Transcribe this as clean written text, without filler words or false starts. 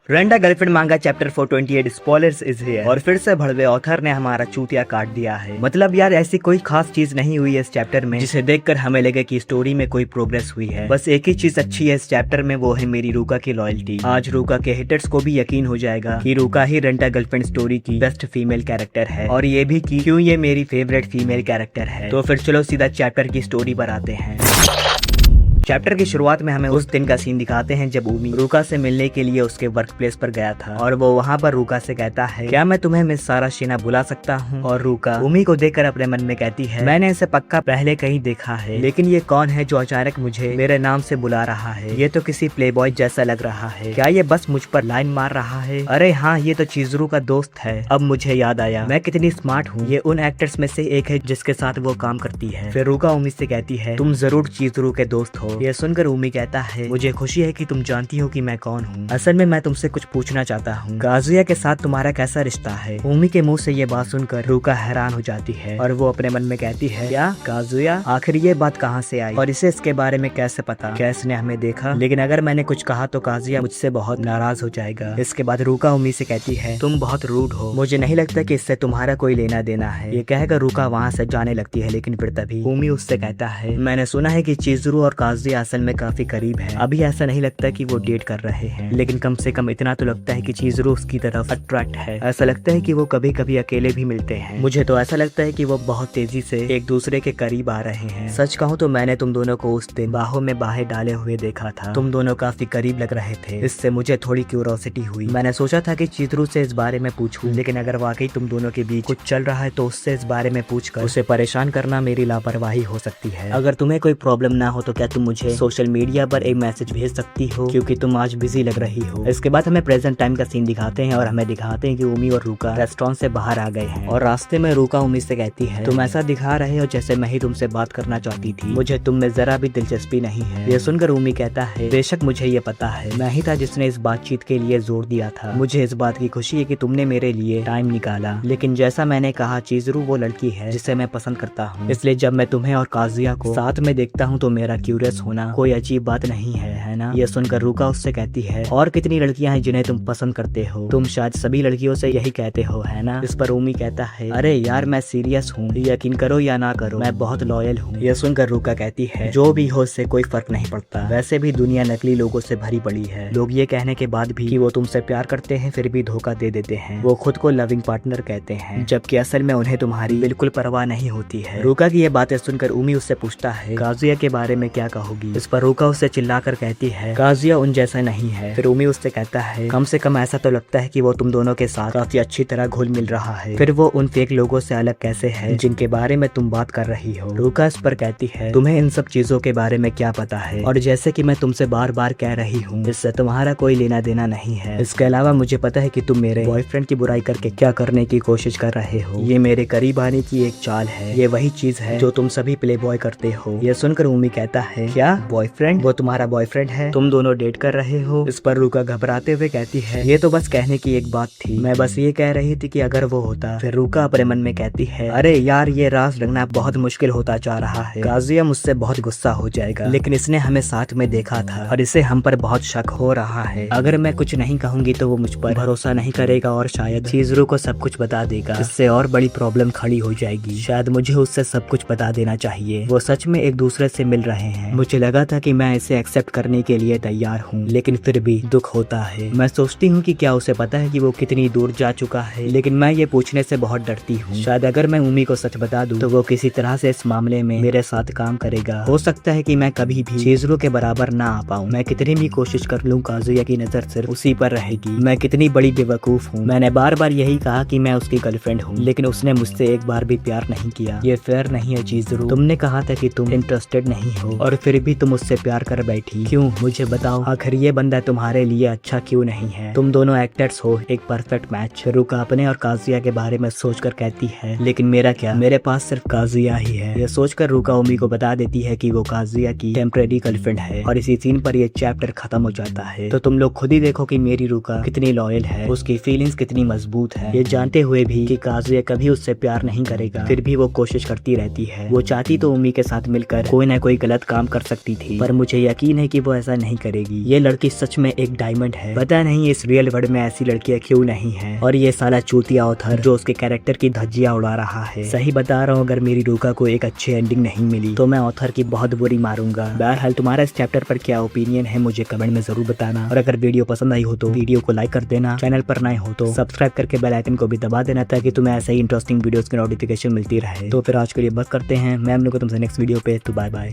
Rent a girlfriend मांगा chapter 428 spoilers is here. और फिर से भड़वे ऑथर ने हमारा चूतिया काट दिया है। मतलब यार ऐसी कोई खास चीज नहीं हुई है इस चैप्टर में जिसे देखकर हमें लगे कि स्टोरी में कोई प्रोग्रेस हुई है। बस एक ही चीज अच्छी है इस चैप्टर में, वो है मेरी रूका की लॉयल्टी। आज रूका के हेटर्स को भी यकीन हो जाएगा कि रूका ही रेंटा गर्लफ्रेंड स्टोरी की बेस्ट फीमेल कैरेक्टर है, और ये भी कि क्यों ये मेरी फेवरेट फीमेल कैरेक्टर है। तो फिर चलो सीधा चैप्टर की स्टोरी पर आते हैं। चैप्टर की शुरुआत में हमें उस दिन का सीन दिखाते हैं जब उमी रूका से मिलने के लिए उसके वर्क प्लेस पर गया था, और वो वहाँ पर रूका से कहता है, क्या मैं तुम्हें मिस सारा शीना बुला सकता हूँ? और रूका उमी को देखकर अपने मन में कहती है, मैंने इसे पक्का पहले कहीं देखा है, लेकिन ये कौन है जो अचानक मुझे मेरे नाम से बुला रहा है? ये तो किसी प्लेबॉय जैसा लग रहा है। क्या ये बस मुझ पर लाइन मार रहा है? अरे हाँ, ये तो चीजरू का दोस्त है। अब मुझे याद आया, मैं कितनी स्मार्ट हूँ। ये उन एक्टर्स में से एक है जिसके साथ वो काम करती है। फिर रूका उमी से कहती है, तुम जरूर चीजरू के दोस्त हो। ये सुनकर उमी कहता है, मुझे खुशी है कि तुम जानती हो कि मैं कौन हूँ। असल में मैं तुमसे कुछ पूछना चाहता हूँ, काजुया के साथ तुम्हारा कैसा रिश्ता है? उमी के मुंह से ये बात सुनकर रूका हैरान हो जाती है, और वो अपने मन में कहती है, क्या काजुया? आखिर ये बात कहाँ से आई, और इसे इसके बारे में कैसे पता? क्या इसने हमें देखा? लेकिन अगर मैंने कुछ कहा तो काजुया मुझसे बहुत नाराज हो जाएगा। इसके बाद रूका उमी से कहती है, तुम बहुत रूड हो, मुझे नहीं लगता कि इससे तुम्हारा कोई लेना देना है। ये कहकर रूका वहाँ से जाने लगती है, लेकिन फिर तभी उमी उससे कहता है, मैंने सुना है कि चीजरू और काजुया असल में काफी करीब है। अभी ऐसा नहीं लगता कि वो डेट कर रहे हैं, लेकिन कम से कम इतना तो लगता है कि चीजरू उसकी तरफ अट्रैक्ट है। ऐसा लगता है कि वो कभी कभी अकेले भी मिलते हैं। मुझे तो ऐसा लगता है कि वो बहुत तेजी से एक दूसरे के करीब आ रहे हैं। सच कहूँ तो मैंने तुम दोनों को उस दिन बाहों में बाहें डाले हुए देखा था। तुम दोनों काफी करीब लग रहे थे। इससे मुझे थोड़ी क्यूरोसिटी हुई। मैंने सोचा था कि चीजरू से इस बारे में पूछूं, लेकिन अगर वाकई तुम दोनों के बीच कुछ चल रहा है तो उससे इस बारे में पूछकर उसे परेशान करना मेरी लापरवाही हो सकती है। अगर तुम्हें कोई प्रॉब्लम ना हो तो क्या तुम मुझे सोशल मीडिया पर एक मैसेज भेज सकती हो, क्योंकि तुम आज बिजी लग रही हो। इसके बाद हमें प्रेजेंट टाइम का सीन दिखाते हैं, और हमें दिखाते हैं कि उमी और रूका रेस्टोरेंट से बाहर आ गए हैं, और रास्ते में रूका उमी से कहती है, तुम ऐसा दिखा रहे हो जैसे मैं ही तुमसे बात करना चाहती थी। मुझे तुम में जरा भी दिलचस्पी नहीं है। ये सुनकर उमी कहता है, बेशक मुझे ये पता है, मैं ही था जिसने इस बातचीत के लिए जोर दिया था। मुझे इस बात की खुशी है कि तुमने मेरे लिए टाइम निकाला, लेकिन जैसा मैंने कहा, चीजरू वो लड़की है जिसे मैं पसंद करता हूँ। इसलिए जब मैं तुम्हें और काजुया को साथ में देखता हूँ तो मेरा क्यूरियस होना कोई अजीब बात नहीं है ना? ये सुनकर रूका उससे कहती है, और कितनी लड़कियां हैं जिन्हें तुम पसंद करते हो? तुम शायद सभी लड़कियों से यही कहते हो, है ना? इस पर उमी कहता है, अरे यार मैं सीरियस हूँ, यकीन करो या ना करो, मैं बहुत लॉयल हूँ। ये सुनकर रूका कहती है, जो भी हो इससे कोई फर्क नहीं पड़ता। वैसे भी दुनिया नकली लोगों से भरी पड़ी है। लोग ये कहने के बाद भी कि वो तुमसे प्यार करते हैं फिर भी धोखा दे देते हैं। वो खुद को लविंग पार्टनर कहते हैं, जबकि असल में उन्हें तुम्हारी बिल्कुल परवाह नहीं होती है। रूका की ये बातें सुनकर उमी उससे पूछता है, काजुया के बारे में क्या कहोगी? इस पर रूका उससे चिल्लाकर कहती है, काजुया उन जैसा नहीं है। फिर उमी उससे कहता है, कम से कम ऐसा तो लगता है कि वो तुम दोनों के साथ काफी अच्छी तरह घुल मिल रहा है। फिर वो उन फेक लोगों से अलग कैसे है जिनके बारे में तुम बात कर रही हो? रूका इस पर कहती है, तुम्हें इन सब चीजों के बारे में क्या पता है? और जैसे कि मैं तुमसे बार बार कह रही हूँ, इससे तुम्हारा कोई लेना देना नहीं है। इसके अलावा मुझे पता है कि तुम मेरे बॉयफ्रेंड की बुराई करके क्या करने की कोशिश कर रहे हो। ये मेरे करीब आने की एक चाल है। ये वही चीज है जो तुम सभी प्ले बॉय करते हो। ये सुनकर उमी कहता है, क्या बॉयफ्रेंड? वो तुम्हारा बॉयफ्रेंड है? तुम दोनों डेट कर रहे हो? इस पर रूका घबराते हुए कहती है, ये तो बस कहने की एक बात थी, मैं बस ये कह रही थी कि अगर वो होता। फिर रूका अपने मन में कहती है, अरे यार ये राज रंगना बहुत मुश्किल होता जा रहा है। काजुया मुझसे बहुत गुस्सा हो जाएगा, लेकिन इसने हमें साथ में देखा था और इसे हम पर बहुत शक हो रहा है। अगर मैं कुछ नहीं कहूंगी तो वो मुझ पर भरोसा नहीं करेगा और शायद चीजरू को सब कुछ बता देगा। इससे और बड़ी प्रॉब्लम खड़ी हो जाएगी। शायद मुझे उससे सब कुछ बता देना चाहिए। वो सच में एक दूसरे से मिल रहे हैं। मुझे लगा था कि मैं इसे एक्सेप्ट करने के लिए तैयार हूँ, लेकिन फिर भी दुख होता है। मैं सोचती हूँ कि क्या उसे पता है कि वो कितनी दूर जा चुका है, लेकिन मैं ये पूछने से बहुत डरती हूँ। शायद अगर मैं उमी को सच बता दूँ तो वो किसी तरह से इस मामले में मेरे साथ काम करेगा। हो सकता है कि मैं कभी भी चीजरू के बराबर ना आ पाऊँ। मैं कितनी भी कोशिश कर लूँ, काजुया की नजर सिर्फ उसी पर रहेगी। मैं कितनी बड़ी बेवकूफ हूँ। मैंने बार बार यही कहा कि मैं उसकी गर्लफ्रेंड हूँ, लेकिन उसने मुझसे एक बार भी प्यार नहीं किया। ये फेयर नहीं है चीजरू। तुमने कहा था कि तुम इंटरेस्टेड नहीं हो, और फिर भी तुम उससे प्यार कर बैठी। क्यों? मुझे बताओ, आखिर ये बंदा तुम्हारे लिए अच्छा क्यों नहीं है? तुम दोनों एक्टर्स हो, एक परफेक्ट मैच। रूका अपने और काजुया के बारे में सोचकर कहती है, लेकिन मेरा क्या, मेरे पास सिर्फ काजुया ही है। ये सोचकर रूका उमी को बता देती है कि वो काजुया की टेम्परेरी गर्लफ्रेंड है, और इसी सीन पर ये चैप्टर खत्म हो जाता है। तो तुम लोग खुद ही देखो कि मेरी रूका कितनी लॉयल है, उसकी फीलिंग्स कितनी मजबूत है। ये जानते हुए भी कि काजुया कभी उससे प्यार नहीं करेगा, फिर भी वो कोशिश करती रहती है। वो चाहती तो उमी के साथ मिलकर कोई ना कोई गलत काम कर सकती थी, पर मुझे यकीन है कि वो ऐसा नहीं करेगी। ये लड़की सच में एक डायमंड है। पता नहीं इस रियल वर्ल्ड में ऐसी लड़कियां क्यों नहीं है। और ये साला चूतिया ऑथर जो उसके कैरेक्टर की धज्जियां उड़ा रहा है। सही बता रहा हूँ, अगर मेरी रूका को एक अच्छी एंडिंग नहीं मिली तो मैं ऑथर की बहुत बुरी मारूंगा। बहरहाल तुम्हारा इस चैप्टर पर क्या ओपिनियन है मुझे कमेंट में जरूर बताना। और अगर वीडियो पसंद आई हो तो वीडियो को लाइक कर देना। चैनल पर नए हो तो सब्सक्राइब करके बेल आइकन को भी दबा देना ताकि तुम्हें ऐसे ही इंटरेस्टिंग वीडियोस की नोटिफिकेशन मिलती रहे। तो फिर आज के लिए बस करते हैं। मैं हम लोग तुमसे नेक्स्ट वीडियो पे। तो बाय बाय।